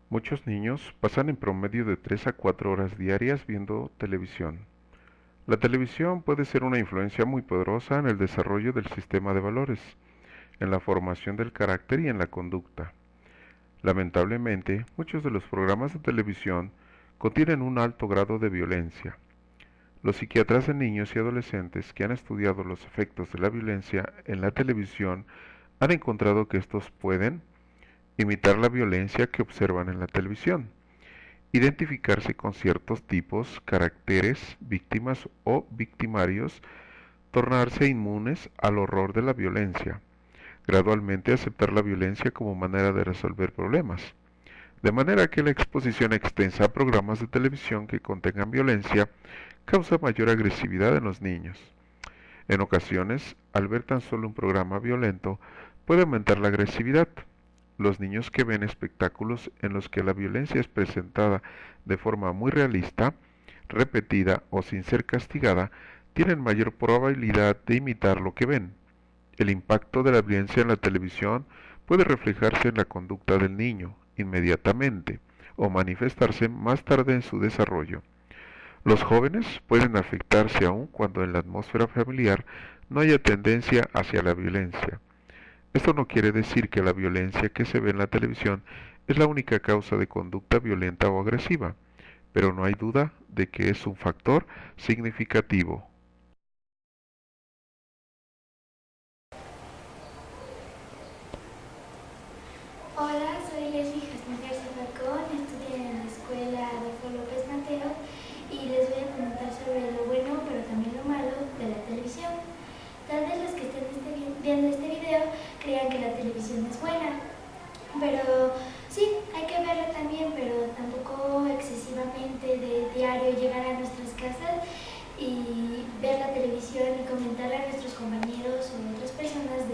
Muchos niños pasan en promedio de 3 a 4 horas diarias viendo televisión. La televisión puede ser una influencia muy poderosa en el desarrollo del sistema de valores, en la formación del carácter y en la conducta. Lamentablemente, muchos de los programas de televisión contienen un alto grado de violencia. Los psiquiatras de niños y adolescentes que han estudiado los efectos de la violencia en la televisión han encontrado que estos pueden imitar la violencia que observan en la televisión, identificarse con ciertos tipos, caracteres, víctimas o victimarios, tornarse inmunes al horror de la violencia, gradualmente aceptar la violencia como manera de resolver problemas. De manera que la exposición extensa a programas de televisión que contengan violencia causa mayor agresividad en los niños. En ocasiones, al ver tan solo un programa violento, puede aumentar la agresividad. Los niños que ven espectáculos en los que la violencia es presentada de forma muy realista, repetida o sin ser castigada, tienen mayor probabilidad de imitar lo que ven. El impacto de la violencia en la televisión puede reflejarse en la conducta del niño inmediatamente o manifestarse más tarde en su desarrollo. Los jóvenes pueden afectarse aún cuando en la atmósfera familiar no haya tendencia hacia la violencia. Esto no quiere decir que la violencia que se ve en la televisión es la única causa de conducta violenta o agresiva, pero no hay duda de que es un factor significativo. Hola, soy Leslie Jasmine García Falcón, estudio en la escuela Adolfo López Mateo y les voy a comentar sobre lo bueno pero también lo malo de la televisión. Tal vez los que estén viendo este video crean que la televisión es buena, pero sí, hay que verla también, pero tampoco excesivamente de diario llegar a nuestras casas y ver la televisión y comentarle a nuestros compañeros o otras personas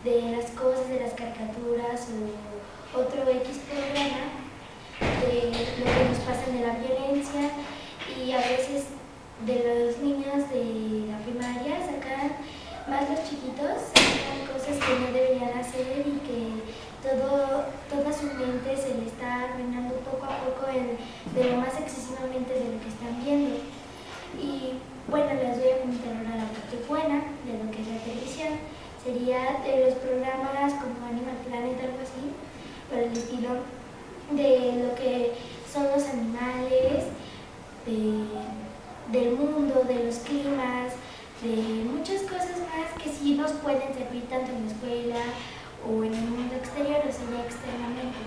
de las cosas, de las caricaturas o otro X programa, de lo que nos pasa de la violencia y a veces de los niños de la primaria sacan, más los chiquitos, sacan cosas que no deberían hacer y que toda su mente se le está arruinando poco a poco de lo más excesivamente de lo que están viendo. Y bueno, les voy a comentar ahora la parte buena de lo que es la televisión. Sería de los programas como Animal Planet, algo así, por el estilo de lo que son los animales, del mundo, de los climas, de muchas cosas más que sí nos pueden servir tanto en la escuela o en el mundo exterior o sea ya externamente.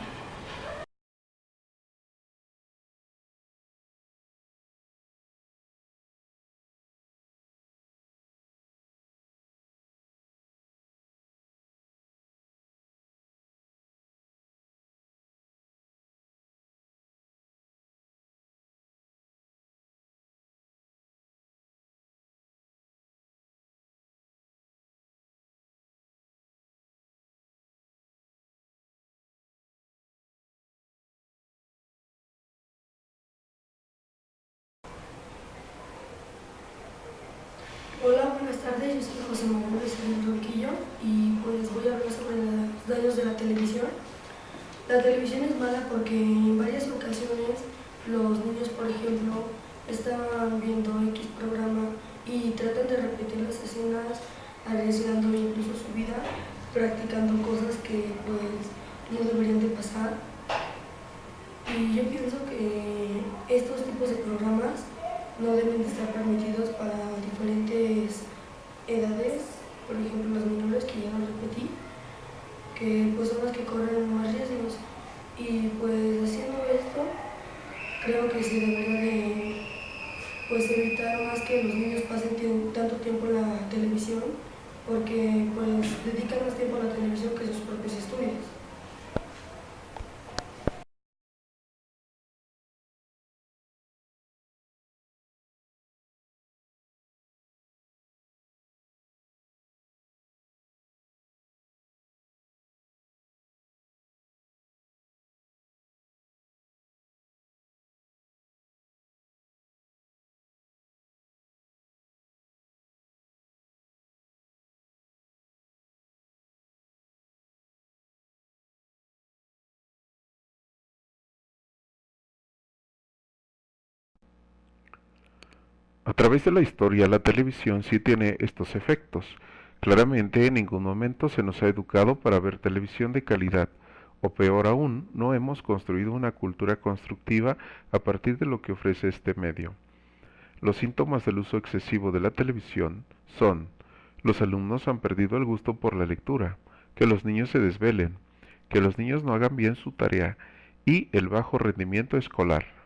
Hola, buenas tardes. Yo soy José Manuel Becerril Ronquillo y pues voy a hablar sobre los daños de la televisión. La televisión es mala porque en varias ocasiones los niños, por ejemplo, están viendo X programa y tratan de repetir las escenas, arriesgando incluso su vida, practicando cosas que pues no deberían de pasar. Y yo pienso que estos tipos de programas no deben de estar permitidos para diferentes edades, por ejemplo los menores que ya lo repetí, que pues son los que corren más riesgos. Y pues haciendo esto, creo que se debería de pues evitar más que los niños pasen tanto tiempo en la televisión, porque pues dedican más tiempo a la televisión que a sus propios estudios. A través de la historia, la televisión sí tiene estos efectos. Claramente, en ningún momento se nos ha educado para ver televisión de calidad, o peor aún, no hemos construido una cultura constructiva a partir de lo que ofrece este medio. Los síntomas del uso excesivo de la televisión son: los alumnos han perdido el gusto por la lectura, que los niños se desvelen, que los niños no hagan bien su tarea y el bajo rendimiento escolar.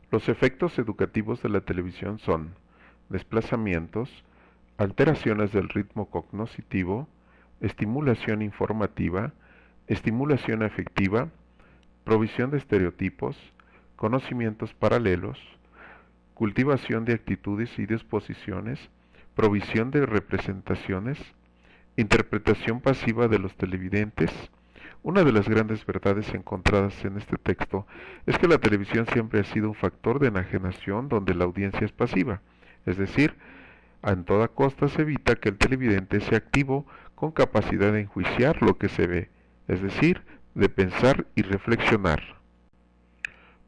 Los efectos educativos de la televisión son desplazamientos, alteraciones del ritmo cognoscitivo, estimulación informativa, estimulación afectiva, provisión de estereotipos, conocimientos paralelos, cultivación de actitudes y disposiciones, provisión de representaciones, interpretación pasiva de los televidentes. Una de las grandes verdades encontradas en este texto es que la televisión siempre ha sido un factor de enajenación donde la audiencia es pasiva, es decir, en toda costa se evita que el televidente sea activo con capacidad de enjuiciar lo que se ve, es decir, de pensar y reflexionar.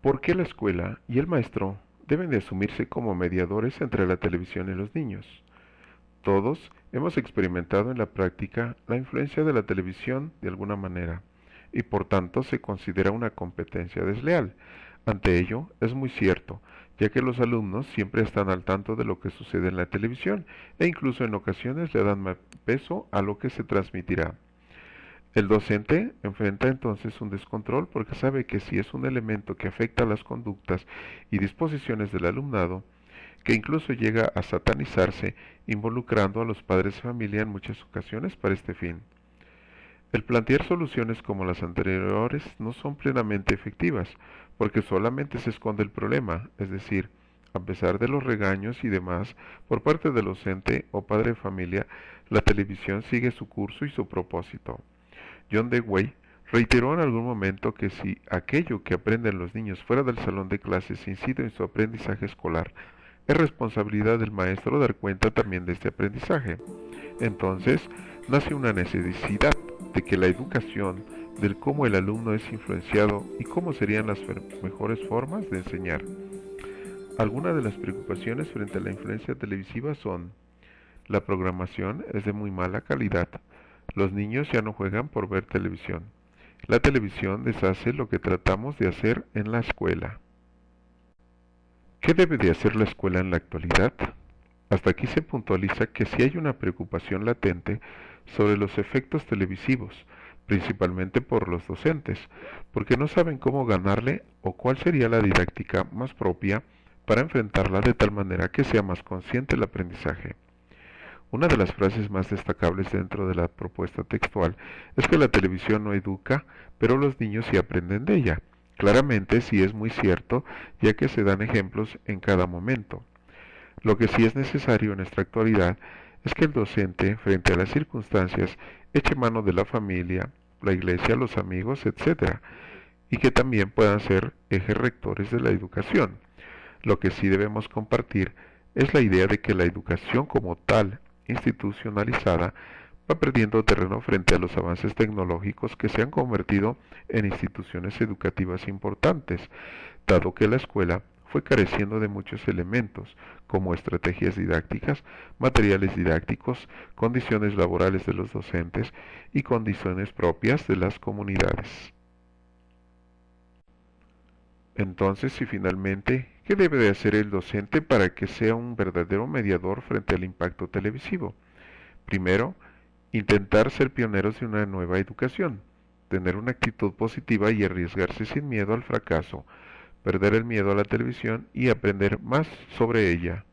¿Por qué la escuela y el maestro deben de asumirse como mediadores entre la televisión y los niños? Todos hemos experimentado en la práctica la influencia de la televisión de alguna manera, y por tanto se considera una competencia desleal. Ante ello, es muy cierto, ya que los alumnos siempre están al tanto de lo que sucede en la televisión, e incluso en ocasiones le dan más peso a lo que se transmitirá. El docente enfrenta entonces un descontrol porque sabe que si es un elemento que afecta las conductas y disposiciones del alumnado, que incluso llega a satanizarse, involucrando a los padres de familia en muchas ocasiones para este fin. El plantear soluciones como las anteriores no son plenamente efectivas, porque solamente se esconde el problema, es decir, a pesar de los regaños y demás por parte del docente o padre de familia, la televisión sigue su curso y su propósito. John Dewey reiteró en algún momento que si aquello que aprenden los niños fuera del salón de clases incide en su aprendizaje escolar, es responsabilidad del maestro dar cuenta también de este aprendizaje. Entonces, nace una necesidad de que la educación, del cómo el alumno es influenciado y cómo serían las mejores formas de enseñar. Algunas de las preocupaciones frente a la influencia televisiva son: la programación es de muy mala calidad. Los niños ya no juegan por ver televisión. La televisión deshace lo que tratamos de hacer en la escuela. ¿Qué debe de hacer la escuela en la actualidad? Hasta aquí se puntualiza que sí hay una preocupación latente sobre los efectos televisivos, principalmente por los docentes, porque no saben cómo ganarle o cuál sería la didáctica más propia para enfrentarla de tal manera que sea más consciente el aprendizaje. Una de las frases más destacables dentro de la propuesta textual es que la televisión no educa, pero los niños sí aprenden de ella. Claramente sí es muy cierto, ya que se dan ejemplos en cada momento. Lo que sí es necesario en nuestra actualidad es que el docente, frente a las circunstancias, eche mano de la familia, la iglesia, los amigos, etc., y que también puedan ser ejes rectores de la educación. Lo que sí debemos compartir es la idea de que la educación como tal, institucionalizada, va perdiendo terreno frente a los avances tecnológicos que se han convertido en instituciones educativas importantes, dado que la escuela fue careciendo de muchos elementos, como estrategias didácticas, materiales didácticos, condiciones laborales de los docentes y condiciones propias de las comunidades. Entonces, y finalmente, ¿Qué debe de hacer el docente para que sea un verdadero mediador frente al impacto televisivo? Primero, intentar ser pioneros de una nueva educación, tener una actitud positiva y arriesgarse sin miedo al fracaso, perder el miedo a la televisión y aprender más sobre ella.